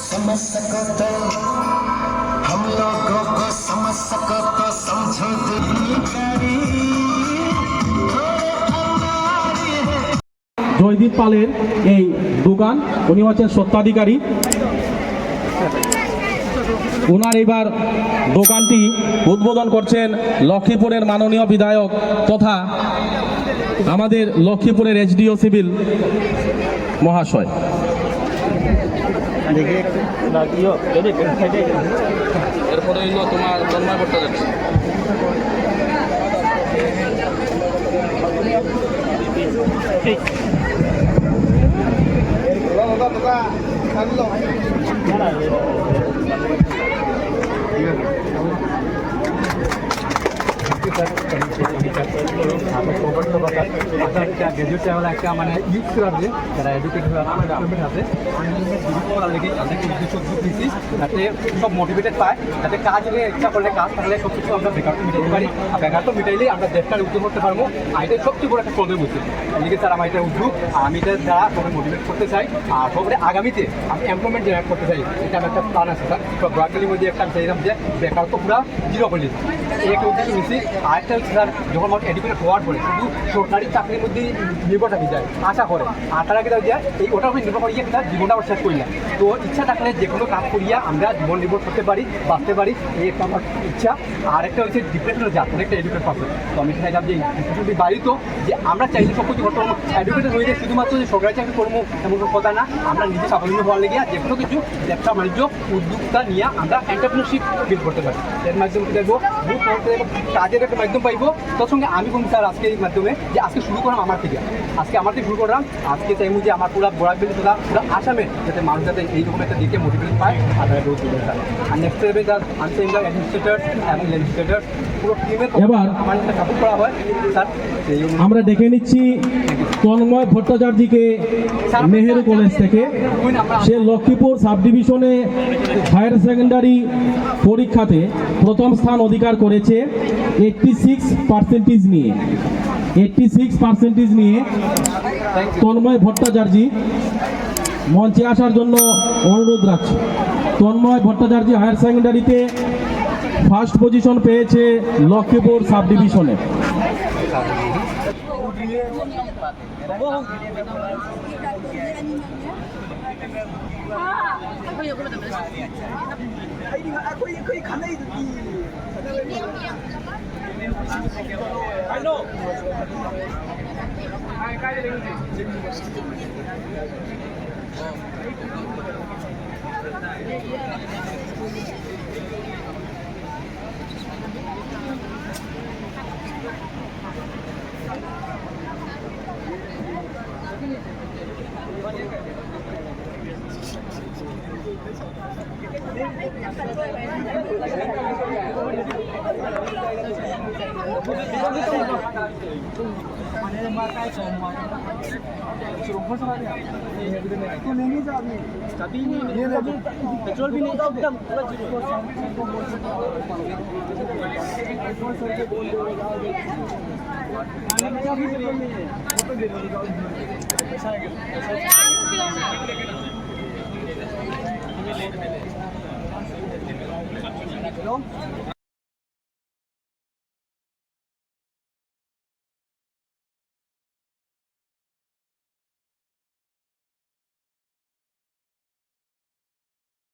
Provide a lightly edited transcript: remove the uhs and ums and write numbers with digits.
समझ सको तो हम लोगों को समझ सको तो समझो दुनियादारी জয়দীপ পালের এই দোকান, উনি হচ্ছেন স্বত্বাধিকারী। ওনার এবার দোকানটি উদ্বোধন করছেন লক্ষ্মীপুরের মাননীয় বিধায়ক তথা আমাদের লক্ষ্মীপুরের এসডিও সিভিল মহাশয়। এরপরে হইল তোমার তন্ময় ভট্টাচার্য। একটা মানে ইউজ করাবে যারা এডুকেটেড আছে যাতে সব মোটিভেটেড পায়, যাতে কাজ ইচ্ছা করলে কাজ থাকলে সব কিছু আমরা বেকারত্ব মিটাইতে পারি। আর বেকারত্ব মিটাইলেই আমরা দেশটার উদ্যোগ করতে পারবো। আর এটাই সবচেয়ে বড় একটা প্রবলেম হচ্ছে এদিকে স্যার আমার এটা উদ্যোগ, আর আমি এটা দ্বারা সবাই মোটিভেট করতে চাই। আর সবাই আগামীতে আমি এমপ্লয়মেন্ট জেনারেট করতে চাই, এটা আমার একটা প্ল্যান আছে স্যার। সব ব্রাকেলির মধ্যে একটা চাইলাম যে বেকারত্ব পুরো জিরো করলি, এই একটা উদ্দেশ্য নিচ্ছি। আরেকটা হচ্ছে স্যার, যখন মানুষ এডুকেটেড হওয়ার পরে শুধু সরকারি চাকরির মধ্যে নির্ভর থাকি যায়, আশা করে আর তারা কি যায় এই ওটার উপরে নির্ভর করিয়া তার জীবনটা আবার শেষ করিয়া। তো ইচ্ছা থাকলে যে কোনো কাজ করিয়া আমরা জীবন নির্ভর করতে পারি, বাঁচতে পারি, এই একটা আমার ইচ্ছা। আর একটা হচ্ছে ডিপ্রেশনের জাত একটা এডুকেটেড পারসন। তো আমি চাইলাম যে যদি বাড়ি তো যে আমরা চাইলে সব কিছু করতে পারবো। এডুকেটেড হয়ে যায় শুধুমাত্র যে সরকারি চাকরি করবো এমন কোনো কথা না, আমরা নিজে স্বাবলম্বী হওয়ার লেগে যে কোনো কিছু ব্যবসা বাণিজ্য উদ্যোক্তা নিয়ে আমরা এন্টারপ্রেনারশিপ বিল্ড করতে পারি। এর মাধ্যমে কি দেখবো কাজের একটা মাধ্যম পাইবো। তার সঙ্গে আমি বলছি স্যার আজকে এই মাধ্যমে যে আজকে শুরু করলাম আমার থেকে, আজকে আমার থেকে শুরু করলাম। আজকে চাইবো যে আমার পুরো বরাকবেল তথা পুরো আসামে যাতে মানুষ যাতে এইরকম একটা দিকে মোটিভেট পায় আর রোজ দিতে চায়। আর নেক্সট স্টেপে যার আমি অ্যাডমিনিস্ট্রেটর এবং লেজিসলেটর পুরো টিমের এবার আমার একটা সাপোর্ট করা হয় স্যার। আমরা দেখে নিচ্ছি তন্ময় ভট্টাচার্যকে নেহেরু কলেজ থেকে। সে লক্ষ্মীপুর সাব ডিভিশনে হায়ার সেকেন্ডারি পরীক্ষাতে প্রথম স্থান অধিকার করেছে 86% নিয়ে। 86% নিয়ে তন্ময় ভট্টাচার্য মঞ্চে আসার জন্য অনুরোধ রাখছি। তন্ময় ভট্টাচার্য হায়ার সেকেন্ডারিতে ফার্স্ট পজিশন পেয়েছে লক্ষ্মীপুর সাব ডিভিশনে। तो लेंगे जो अभी कभी नहीं पेट्रोल भी नहीं था एकदम पूरा जीरो